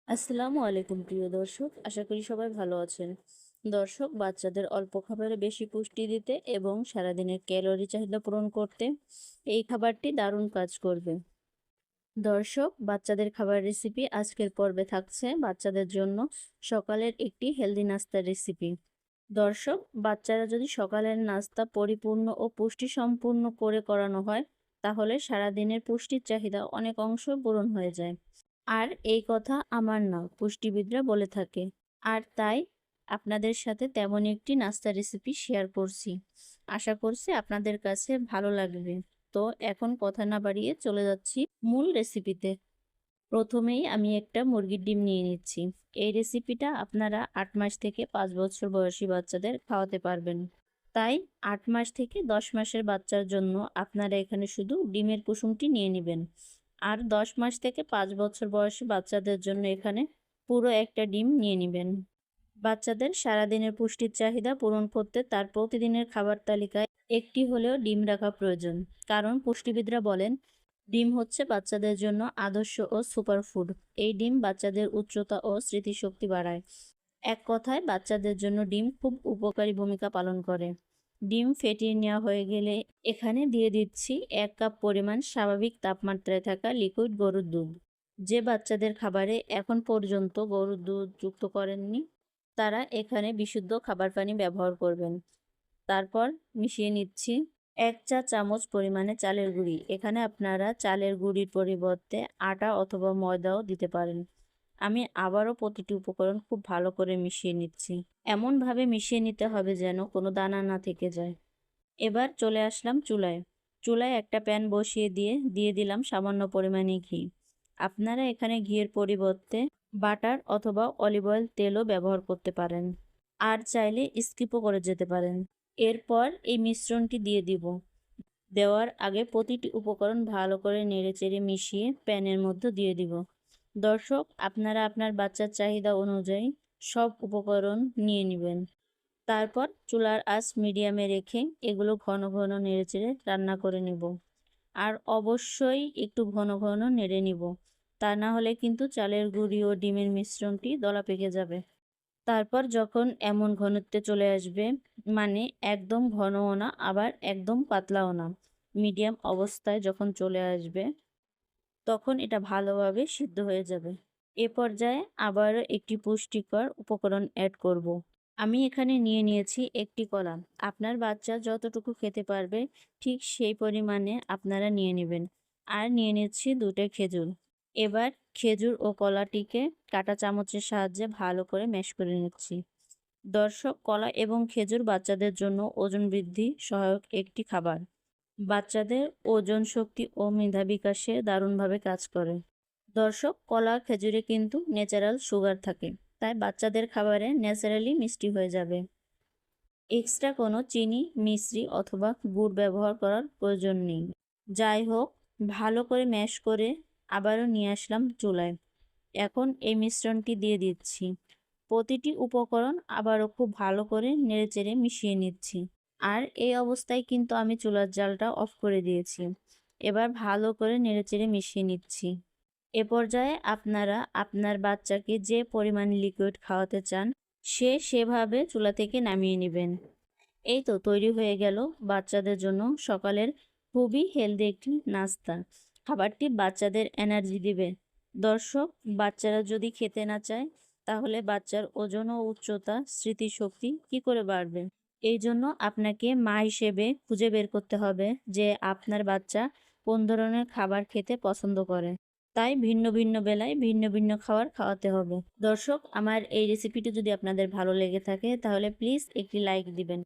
আসসালামু আলাইকুম প্রিয় দর্শক, আশা করি সবাই ভালো আছেন। দর্শক, বাচ্চাদের অল্প খাবারে বেশি পুষ্টি দিতে এবং সারাদিনের ক্যালোরি চাহিদা পূরণ করতে এই খাবারটি দারুণ কাজ করবে। দর্শক, বাচ্চাদের খাবার রেসিপি আজকের পর্বে থাকছে বাচ্চাদের জন্য সকালের একটি হেলদি নাস্তার রেসিপি। দর্শক, বাচ্চারা যদি সকালের নাস্তা পরিপূর্ণ ও পুষ্টি সম্পূর্ণ করে করানো হয়, তাহলে সারাদিনের পুষ্টির চাহিদা অনেক অংশ পূরণ হয়ে যায়। আর এই কথা আমার না, পুষ্টিবিদরা বলে থাকে। আর তাই আপনাদের সাথে তেমনই একটি নাস্তা রেসিপি শেয়ার করছি। আশা করছি আপনাদের কাছে ভালো লাগবে। তো এখন কথা না বাড়িয়ে চলে যাচ্ছি মূল রেসিপিতে। প্রথমেই আমি একটা মুরগির ডিম নিয়ে নিচ্ছি। এই রেসিপিটা আপনারা ৮ মাস থেকে ৫ বছর বয়সী বাচ্চাদের খাওয়াতে পারবেন। তাই ৮ মাস থেকে ১০ মাসের বাচ্চার জন্য আপনারা এখানে শুধু ডিমের কুসুমটি নিয়ে নেবেন। আর ১০ মাস থেকে ৫ বছর বয়সী বাচ্চাদের জন্য এখানে পুরো একটা ডিম নিয়ে নেবেন। বাচ্চাদের সারাদিনের পুষ্টির চাহিদা পূরণ করতে তার প্রতিদিনের খাবার তালিকায় একটি হলেও ডিম রাখা প্রয়োজন। কারণ পুষ্টিবিদরা বলেন, ডিম হচ্ছে বাচ্চাদের জন্য আদর্শ ও সুপারফুড। এই ডিম বাচ্চাদের উচ্চতা ও স্মৃতিশক্তি বাড়ায়। এক কথায় বাচ্চাদের জন্য ডিম খুব উপকারী ভূমিকা পালন করে। ডিম ফেটিয়ে নেওয়া হয়ে গেলে এখানে দিয়ে দিচ্ছি ১ কাপ পরিমাণ স্বাভাবিক তাপমাত্রায় থাকা লিকুইড গরুর দুধ। যে বাচ্চাদের খাবারে এখন পর্যন্ত গরুর দুধ যুক্ত করেননি, তারা এখানে বিশুদ্ধ খাবার পানি ব্যবহার করবেন। তারপর মিশিয়ে নিচ্ছি ১ চা চামচ পরিমাণে চালের গুঁড়ি। এখানে আপনারা চালের গুঁড়ির পরিবর্তে আটা অথবা ময়দাও দিতে পারেন। আমি আবারও প্রতিটি উপকরণ খুব ভালো করে মিশিয়ে নিচ্ছি। এমনভাবে মিশিয়ে নিতে হবে যেন কোনো দানা না থেকে যায়। এবার চলে আসলাম চুলায়। চুলায় একটা প্যান বসিয়ে দিয়ে দিলাম সামান্য পরিমাণে ঘি। আপনারা এখানে ঘিয়ের পরিবর্তে বাটার অথবা অলিভ অয়েল তেলও ব্যবহার করতে পারেন। আর চাইলে স্কিপও করে যেতে পারেন। এরপর এই মিশ্রণটি দিয়ে দিব। দেওয়ার আগে প্রতিটি উপকরণ ভালো করে নেড়েচেড়ে মিশিয়ে প্যানের মধ্যে দিয়ে দিব। দর্শক, আপনারা আপনার বাচ্চার চাহিদা অনুযায়ী সব উপকরণ নিয়ে নেবেন। তারপর চুলার আঁচ মিডিয়ামে রেখে এগুলো ঘন ঘন নেড়েচেড়ে রান্না করে নেব। আর অবশ্যই একটু ঘন ঘন নেড়ে নিব, তা না হলে কিন্তু চালের গুঁড়ি ও ডিমের মিশ্রণটি দলা পেকে যাবে। তারপর যখন এমন ঘনত্বে চলে আসবে, মানে একদম ঘনও না আবার একদম পাতলাও না, মিডিয়াম অবস্থায় যখন চলে আসবে, তখন এটা ভালোভাবে সিদ্ধ হয়ে যাবে। এ পর্যায়ে আবারও একটি পুষ্টিকর উপকরণ অ্যাড করব। আমি এখানে নিয়ে নিয়েছি একটি কলা। আপনার বাচ্চা যতটুকু খেতে পারবে ঠিক সেই পরিমাণে আপনারা নিয়ে নেবেন। আর নিয়ে নিচ্ছি ২টা খেজুর। এবার খেজুর ও কলাটিকে কাঁটা চামচের সাহায্যে ভালো করে ম্যাশ করে নিচ্ছি। দর্শক, কলা এবং খেজুর বাচ্চাদের জন্য ওজন বৃদ্ধি সহায়ক একটি খাবার। বাচ্চাদের ওজন, শক্তি ও মেধা বিকাশে দারুণভাবে কাজ করে। দর্শক, কলা খেজুরে কিন্তু ন্যাচারাল সুগার থাকে, তাই বাচ্চাদের খাবারে ন্যাচারালি মিষ্টি হয়ে যাবে। এক্সট্রা কোনো চিনি, মিশ্রি অথবা গুড় ব্যবহার করার প্রয়োজন নেই। যাই হোক, ভালো করে ম্যাশ করে আবারও নিয়ে আসলাম চুলায়। এখন এই মিশ্রণটি দিয়ে দিচ্ছি। প্রতিটি উপকরণ আবারও খুব ভালো করে নেড়েচেড়ে মিশিয়ে নিচ্ছি। আর এই অবস্থায় কিন্তু আমি চুলার জালটা অফ করে দিয়েছি। এবার ভালো করে নেড়েচেড়ে মিশিয়ে নিচ্ছি। এ পর্যায়ে আপনারা আপনার বাচ্চাকে যে পরিমাণ লিকুইড খাওয়াতে চান, সেভাবে চুলা থেকে নামিয়ে নেবেন। এই তো তৈরি হয়ে গেল বাচ্চাদের জন্য সকালের খুবই হেলদি একটি নাস্তা। খাবারটি বাচ্চাদের এনার্জি দিবে। দর্শক, বাচ্চারা যদি খেতে না চায়, তাহলে বাচ্চার ওজন ও উচ্চতা, স্মৃতিশক্তি কি করে বাড়বে? এই জন্য আপনাকে মা হিসেবে খুঁজে বের করতে হবে যে আপনার বাচ্চা কোন ধরনের খাবার খেতে পছন্দ করে। তাই ভিন্ন ভিন্ন বেলায় ভিন্ন ভিন্ন খাবার খাওয়াতে হবে। দর্শক, আমার এই রেসিপিটি যদি আপনাদের ভালো লেগে থাকে, তাহলে প্লিজ একটি লাইক দিবেন।